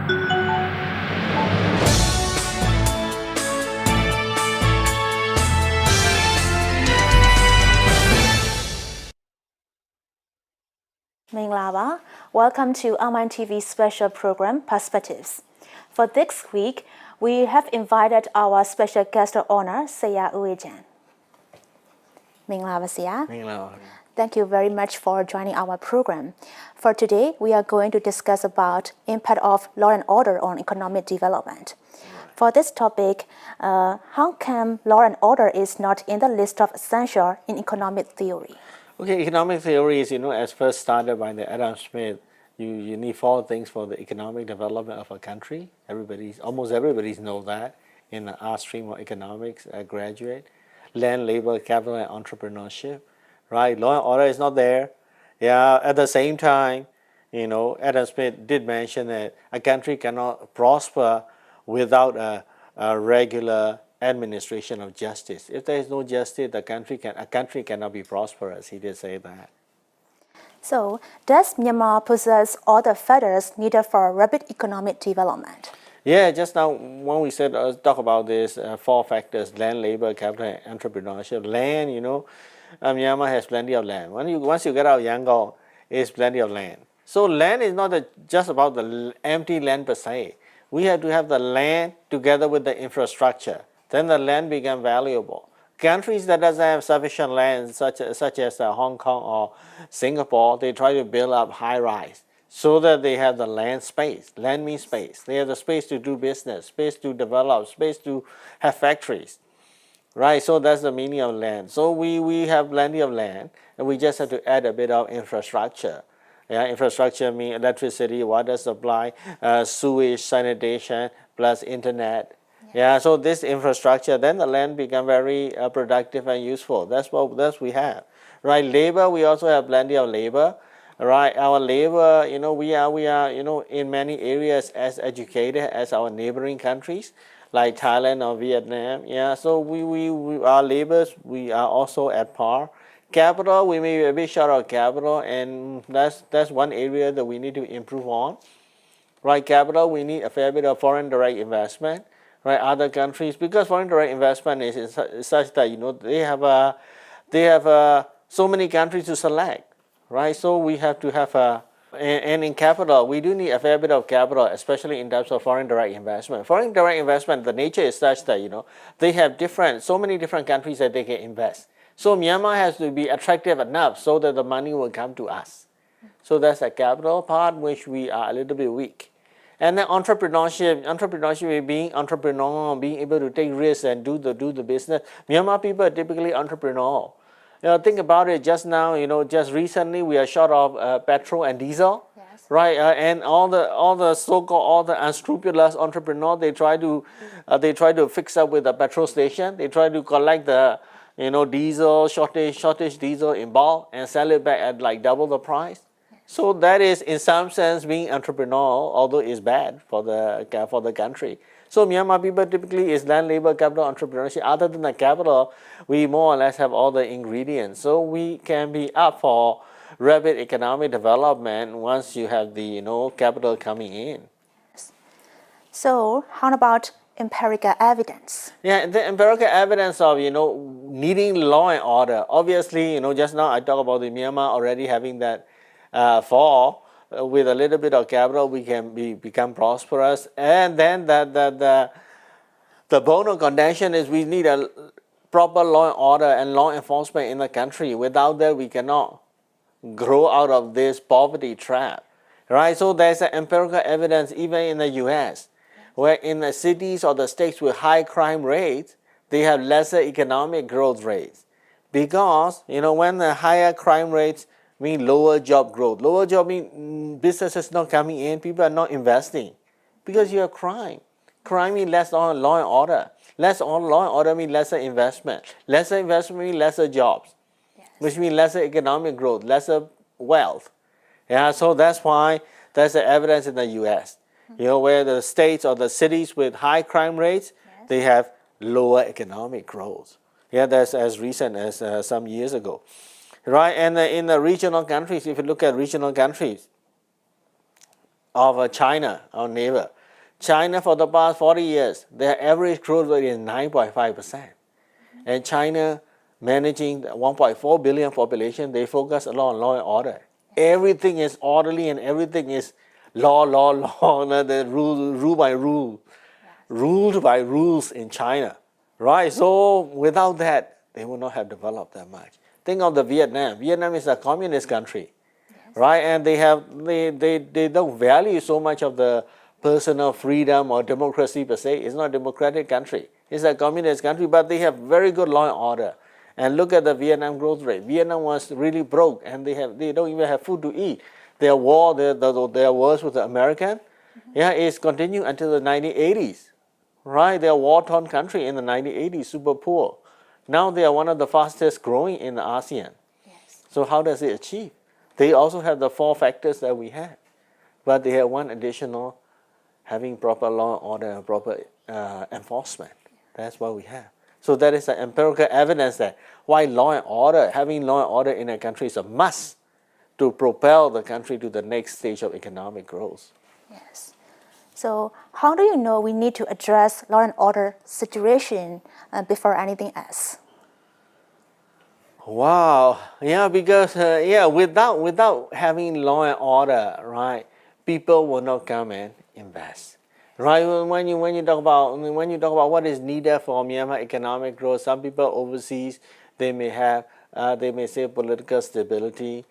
Minglava, welcome to Online TV special program Perspectives. For this week, we have invited our special guest of honor, Saya Uejan. Minglava Saya. Minglava. Thank you very much for joining our program. For today, we are going to discuss about impact of law and order on economic development. For this topic, how come law and order is not in the list of essential in economic theory? Okay, economic theory is, as first started by the Adam Smith, you need 4 things for the economic development of a country. Almost everybody knows that in the art stream of economics graduate. Land, labor, capital, and entrepreneurship, right? Law and order is not there. Yeah, at the same time, Adam Smith did mention that a country cannot prosper without a regular administration of justice. If there is no justice, a country cannot be prosperous. He did say that. So, does Myanmar possess all the factors needed for rapid economic development? Yeah, just now when we said talk about this 4 factors: land, labor, capital, and entrepreneurship. Land, Myanmar has plenty of land. Once you get out of Yangon, it's plenty of land. So land is not just about the empty land per se. We have to have the land together with the infrastructure. Then the land becomes valuable. Countries that doesn't have sufficient land, such as Hong Kong or Singapore, they try to build up high-rise so that they have the land space. Land means space. They have the space to do business, space to develop, space to have factories, right? So that's the meaning of land. So we have plenty of land, and we just have to add a bit of infrastructure. Yeah, infrastructure means electricity, water supply, sewage, sanitation, plus internet. Yeah, so this infrastructure, then the land become very productive and useful. That's what we have, right? Labor, we also have plenty of labor, right? Our labor, we are in many areas as educated as our neighboring countries, like Thailand or Vietnam. Yeah, so our labors, we are also at par. Capital, we may be a bit short of capital, and that's one area that we need to improve on, right? Capital, we need a fair bit of foreign direct investment. Right, other countries, because foreign direct investment is such that they have so many countries to select, right? So we have to have and in capital, we do need a fair bit of capital, especially in terms of foreign direct investment. Foreign direct investment, the nature is such that they have so many different countries that they can invest. So Myanmar has to be attractive enough so that the money will come to us. So that's the capital part, which we are a little bit weak. And then entrepreneurship, being entrepreneur, being able to take risks and do the business. Myanmar people are typically entrepreneurial. Think about it. Just now, just recently, we are short of petrol and diesel, yes. Right? And all the so-called unscrupulous entrepreneurs, they try to fix up with the petrol station. They try to collect the diesel shortage diesel in bulk and sell it back at like double the price. So that is, in some sense, being entrepreneurial, although it's bad for the country. So Myanmar people typically is land, labor, capital, entrepreneurship. Other than the capital, we more or less have all the ingredients. So we can be up for rapid economic development once you have the capital coming in. So how about empirical evidence? Yeah, the empirical evidence of needing law and order. Obviously, just now I talked about the Myanmar already having that. With a little bit of capital, we can become prosperous, and then the bone of contention is we need a proper law and order and law enforcement in the country. Without that, we cannot grow out of this poverty trap, right? So there's an empirical evidence even in the U.S., where in the cities or the states with high crime rates, they have lesser economic growth rates, because when the higher crime rates mean lower job growth. Lower job mean businesses not coming in, people are not investing because you have crime. Crime means less law and order. Less law and order means lesser investment. Lesser investment means lesser jobs, yes. Which means lesser economic growth, lesser wealth. Yeah, so that's why there's the evidence in the U.S. Where the states or the cities with high crime rates, yes. They have lower economic growth. Yeah, that's as recent as some years ago. Right, and in the regional countries, if you look at regional countries of China, our neighbor, China for the past 40 years, their average growth rate is 9.5%. And China managing the 1.4 billion population, they focus a lot on law and order. Everything is orderly and everything is law, the rule by rule, ruled by rules in China, right? So without that, they would not have developed that much. Think of the Vietnam. Vietnam is a communist country, right? And they don't value so much of the personal freedom or democracy per se. It's not a democratic country. It's a communist country, but they have very good law and order. And look at the Vietnam growth rate. Vietnam was really broke, and they don't even have food to eat. Their wars with the American, it's continued until the 1980s, right? They're a war-torn country in the 1980s, super poor. Now they are one of the fastest growing in the ASEAN. Yes. So how does it achieve? They also have the 4 factors that we have, but they have one additional, having proper law and order and proper enforcement. That's what we have. So that is the empirical evidence that why law and order, having law and order in a country is a must to propel the country to the next stage of economic growth. Yes. So how do you know we need to address law and order situation before anything else? Wow, because without having law and order, right, people will not come and invest. Right, when you talk about what is needed for Myanmar economic growth, some people overseas they may say political stability.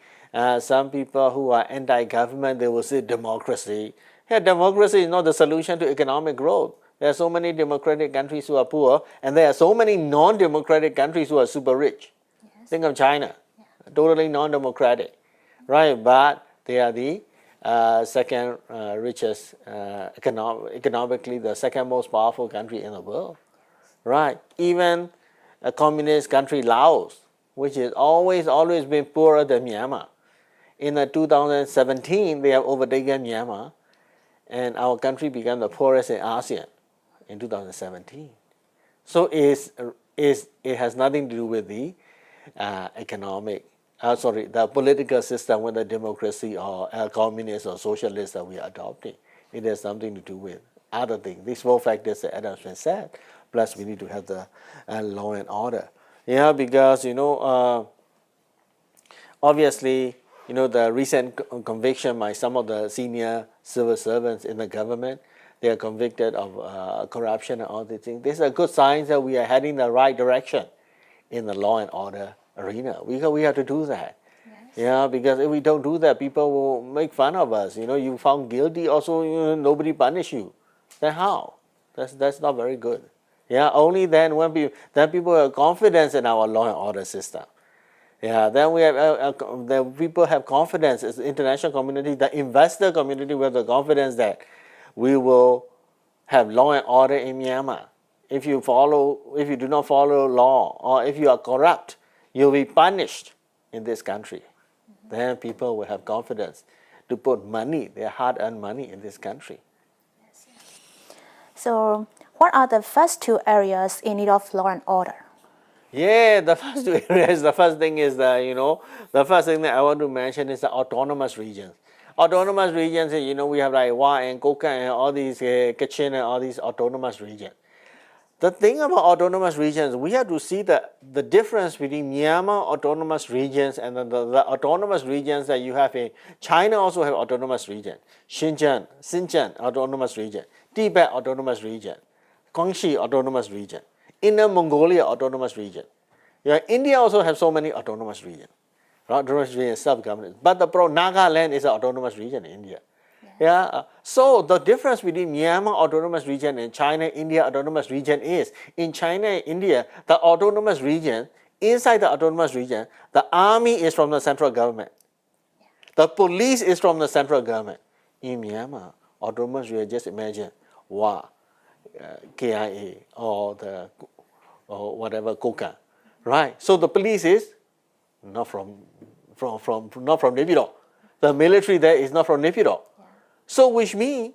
Some people who are anti-government, they will say democracy. Democracy is not the solution to economic growth. There are so many democratic countries who are poor, and there are so many non-democratic countries who are super rich. Yes. Think of China, totally non-democratic, right? But they are the second richest, economically the second most powerful country in the world, right? Even a communist country, Laos, which has always been poorer than Myanmar. In 2017, they have overtaken Myanmar, and our country became the poorest in ASEAN in 2017. So it has nothing to do with the the political system, whether democracy or communist or socialist that we are adopting. It has something to do with other things. These 4 factors that Adam Smith said, plus we need to have the law and order. Because, obviously, the recent conviction by some of the senior civil servants in the government, they are convicted of corruption and all these things. This is a good sign that we are heading the right direction in the law and order arena. We have to do that. Yes. Because if we don't do that, people will make fun of us. You found guilty, also nobody punish you. Then how? That's not very good. Only then when people have confidence in our law and order system. Then we have the people have confidence. It's the international community, the investor community, will have the confidence that we will have law and order in Myanmar. If you do not follow law, or if you are corrupt, you'll be punished in this country. Then people will have confidence to put money, their hard-earned money, in this country. So, what are the first 2 areas in need of law and order? The first 2 areas. The first thing is the first thing that I want to mention is the autonomous regions. Autonomous regions, we have like Wa and Kokka and all these Kachin and all these autonomous regions. The thing about autonomous regions, we have to see the difference between Myanmar autonomous regions and the autonomous regions that you have in China. Also have autonomous region. Xinjiang autonomous region. Tibet autonomous region. Guangxi autonomous region. Inner Mongolia autonomous region. India also has so many autonomous regions. Autonomous region is self-governance. But Nagaland is an autonomous region in India. So the difference between Myanmar autonomous region and China, India autonomous region is, in China and India, the autonomous region, inside the autonomous region, the army is from the central government. The police is from the central government. In Myanmar, autonomous region, just imagine, KIA or whatever, Kokka, right? So the police is not from Naypyidaw. The military there is not from Naypyidaw. So which means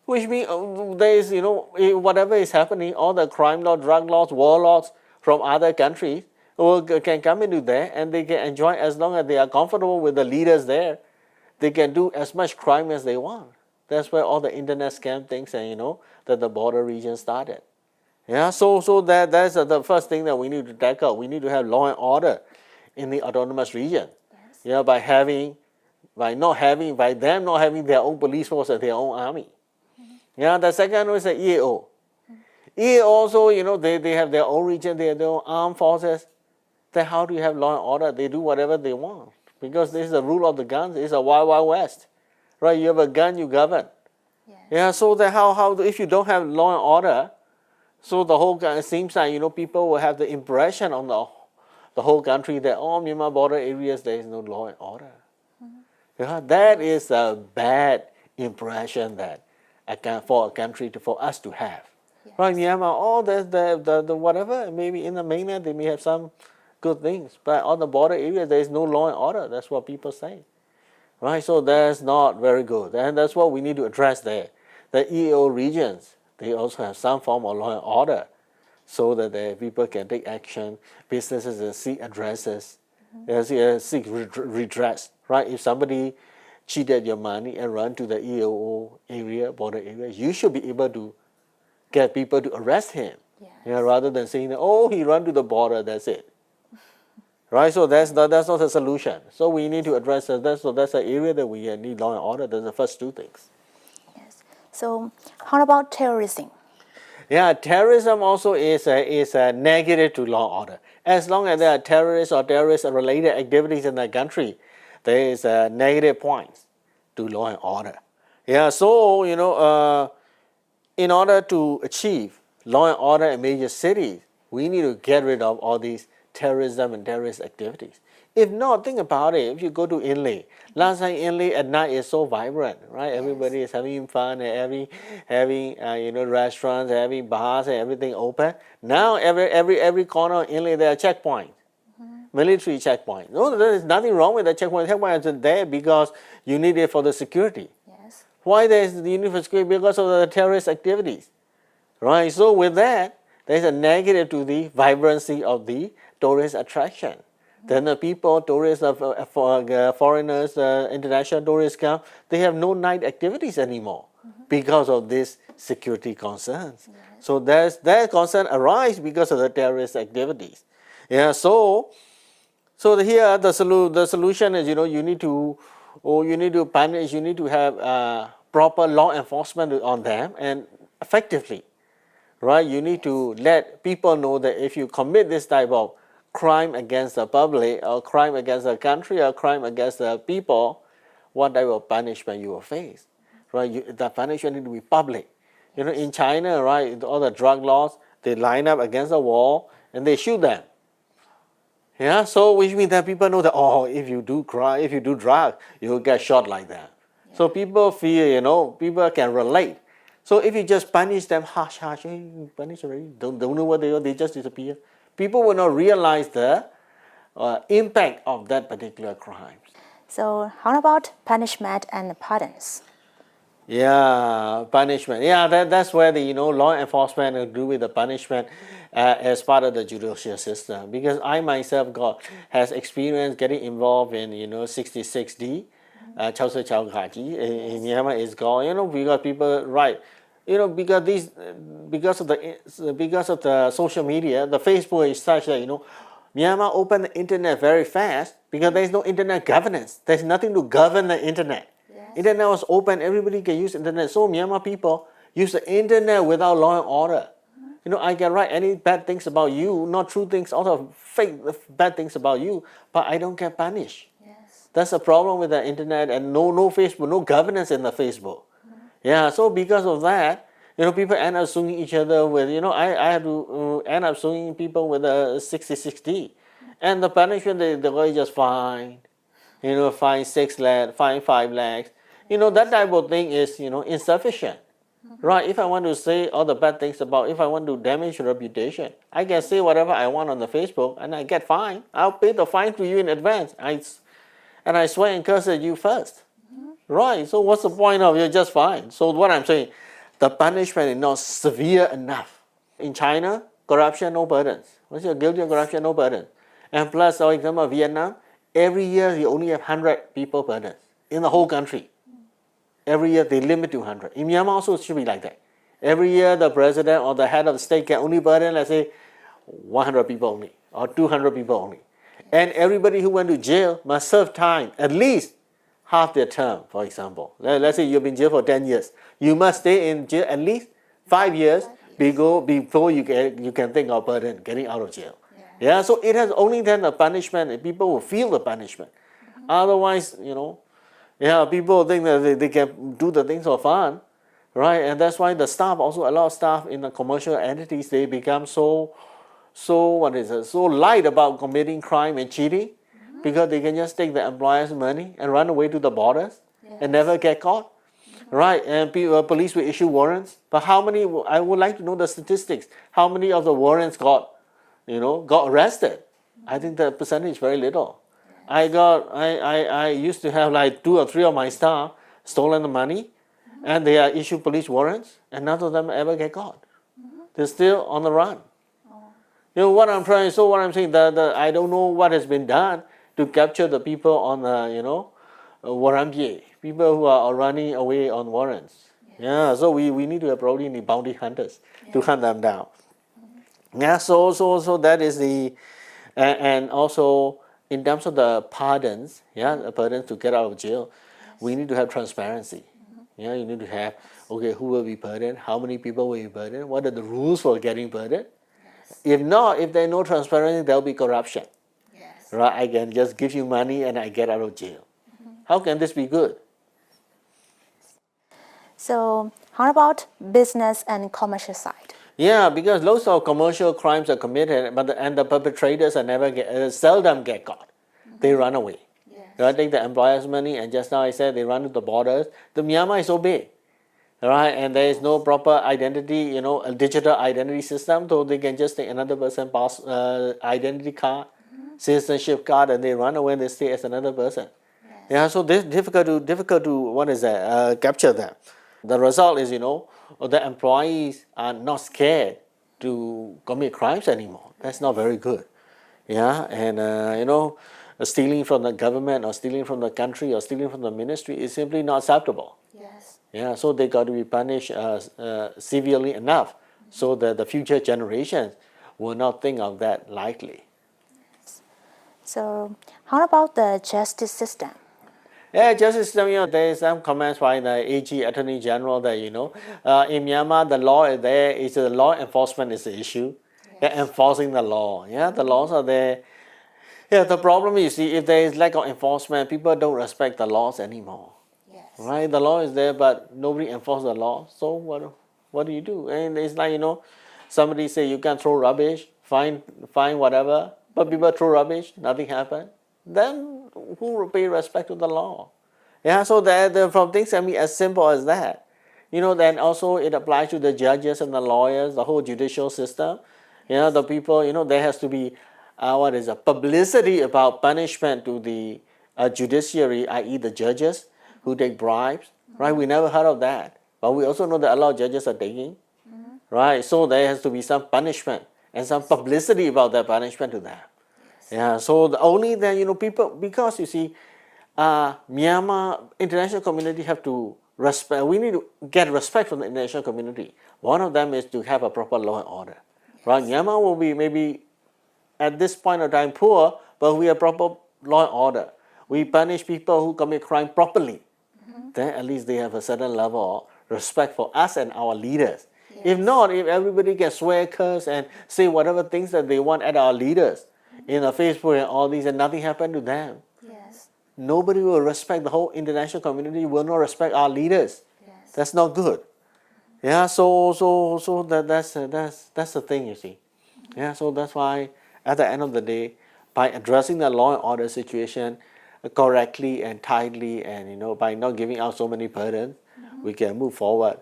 there is, whatever is happening, all the crime laws, drug laws, war laws from other countries can come into there, and they can enjoy, as long as they are comfortable with the leaders there, they can do as much crime as they want. That's where all the internet scam things and that the border region started. Yeah, so that's the first thing that we need to tackle. We need to have law and order in the autonomous region. Yes. Yeah, by them not having their own police force and their own army. Yeah, the second is the EAO. EAO also, they have their own region, they have their own armed forces. Then how do you have law and order? They do whatever they want because this is the rule of the guns. It's a wild, wild west, right? You have a gun, you govern. Yes. Yeah, so that how if you don't have law and order, so the whole it seems like people will have the impression on the whole country that Myanmar border areas there is no law and order. Yeah, that is a bad impression that for a country for us to have. Yes. Right, Myanmar, there's the whatever, maybe in the mainland they may have some good things, but on the border areas there is no law and order. That's what people say. Right, so that's not very good, and that's what we need to address there. The EAO regions, they also have some form of law and order, so that the people can take action. Businesses and seek addresses, seek redress. Right, if somebody cheated your money and run to the EAO area, border area, you should be able to get people to arrest him. Yes. Yeah, rather than saying that, he run to the border, that's it. Right, so that's not a solution. So we need to address that. So that's an area that we need law and order. That's the first two things. Yes. So how about terrorism? Yeah, terrorism also is a negative to law and order. As long as there are terrorists or terrorist-related activities in the country, there is a negative points to law and order. Yeah, so in order to achieve law and order in major cities, we need to get rid of all these terrorism and terrorist activities. If not, think about it. If you go to Inle, last time Inle at night is so vibrant, right? Yes. Everybody is having fun and having restaurants, having bars and everything open. Now every corner of Inle there are checkpoints, military checkpoints. No, there is nothing wrong with the checkpoint. Checkpoints are there because you need it for the security. Yes. Why there is the need for security? Because of the terrorist activities, right? So with that, there is a negative to the vibrancy of the tourist attraction. Then the people, tourists, foreigners, international tourists come, they have no night activities anymore because of these security concerns. Yes. So that concern arise because of the terrorist activities. Yeah, so here the solution is you need to punish, you need to have proper law enforcement on them and effectively. Right, you need to let people know that if you commit this type of crime against the public or crime against the country or crime against the people, what type of punishment you will face. Right, the punishment need to be public. In China, right, all the drug laws, they line up against the wall and they shoot them. Yeah, so which means that people know that if you do crime, if you do drug, you will get shot like that. Yeah. So people feel, people can relate. So if you just punish them, hush, punish already, don't know what they are, they just disappear. People will not realize the impact of that particular crime. So how about punishment and pardons? Yeah, punishment. Yeah, that's where the law enforcement will do with the punishment as part of the judicial system. Because I myself has experience getting involved in 66D, 66 Kaji in Myanmar is called. Because people because of the social media, the Facebook is such that Myanmar opened the internet very fast because there is no internet governance. There's nothing to govern the internet. Yes. Internet was open, everybody can use internet. So Myanmar people use the internet without law and order. I can write any bad things about you, not true things, also fake bad things about you, but I don't get punished. Yes. That's the problem with the internet and no Facebook, no governance in the Facebook. Yeah, so because of that, people end up suing each other with, I have to end up suing people with a 66D. And the punishment, the guy just fine, fine 6 lakhs, fine 5 lakhs. That type of thing is, insufficient. Right, if I want to say all the bad things if I want to damage your reputation, I can say whatever I want on the Facebook and I get fined. I'll pay the fine to you in advance. And I swear and curse at you first. Right, so what's the point of you're just fine? So what I'm saying, the punishment is not severe enough. In China, corruption, no burdens. Once you're guilty of corruption, no burden. And plus, for example, Vietnam, every year you only have 100 people burdens in the whole country. every year they limit to 100. In Myanmar also it should be like that. Every year the president or the head of the state can only pardon, let's say, 100 people only or 200 people only. And everybody who went to jail must serve time, at least half their term, for example. Let's say you've been in jail for 10 years. You must stay in jail at least 5 years before you can think of pardon, getting out of jail. Yeah, so it has only then the punishment, and people will feel the punishment. Otherwise, people think that they can do the things for fun, right? And that's why the staff, also a lot of staff in the commercial entities, they become so light about committing crime and cheating, because they can just take the employer's money and run away to the borders and never get caught, right? And police will issue warrants, but how many? I would like to know the statistics. How many of the warrants got arrested? I think the percentage is very little. I used to have like 2 or 3 of my staff stolen the money, and they are issued police warrants, and none of them ever get caught. They're still on the run. What I'm saying, that I don't know what has been done to capture the people on warrant, people who are running away on warrants. Yeah, so we need to have probably the bounty hunters to hunt them down. Yeah, so that is the, and also in terms of the pardons, the pardons to get out of jail, we need to have transparency. You need to have, okay, who will be pardoned, how many people will be pardoned, what are the rules for getting pardoned. If not, if there's no transparency, there will be corruption. Right? I can just give you money and I get out of jail. How can this be good? So how about business and commercial side? Yeah, because lots of commercial crimes are committed, and the perpetrators seldom get caught. They run away. They take the employer's money, and just now I said they run to the borders. The Myanmar is so big, right? And there is no proper identity, a digital identity system, so they can just take another person's identity card, citizenship card, and they run away and they stay as another person. Yeah, so this difficult to capture them. The result is, the employees are not scared to commit crimes anymore. That's not very good. Yeah, and stealing from the government or stealing from the country or stealing from the ministry is simply not acceptable. Yeah, so they got to be punished severely enough so that the future generations will not think of that lightly. So how about the justice system? Yeah, justice system, there is some comments by the AG, Attorney General, that, in Myanmar, the law is there, the law enforcement is the issue. Enforcing the law. Yeah, the laws are there. Yeah, the problem is, if there is lack of enforcement, people don't respect the laws anymore. Right? The law is there, but nobody enforces the law. So what do you do? And it's like, somebody say you can throw rubbish, fine whatever, but people throw rubbish, nothing happens. Then who will pay respect to the law? Yeah, so from things can be as simple as that. Then also it applies to the judges and the lawyers, the whole judicial system. The people, there has to be publicity about punishment to the judiciary, i.e. the judges who take bribes, right? We never heard of that. But we also know that a lot of judges are taking, right? So there has to be some punishment and some publicity about that punishment to them. Yeah, so only then, people, because Myanmar international community have to respect, we need to get respect from the international community. One of them is to have a proper law and order, right? Myanmar will be maybe at this point of time poor, but we have proper law and order. We punish people who commit crime properly. Then at least they have a certain level of respect for us and our leaders. If not, if everybody can swear, curse, and say whatever things that they want at our leaders, in the Facebook and all these, and nothing happened to them. Nobody will respect, the whole international community will not respect our leaders. That's not good. Yeah, so that's the thing, you see. Yeah, so that's why at the end of the day, by addressing the law and order situation correctly and tightly, and by not giving out so many burdens, we can move forward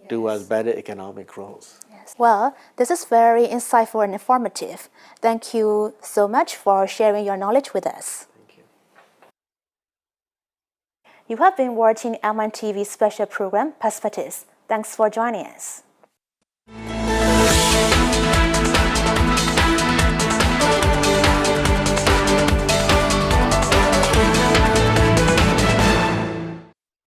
towards better economic growth. Well, this is very insightful and informative. Thank you so much for sharing your knowledge with us. Thank you. You have been watching M1 TV special program Perspectives. Thanks for joining us.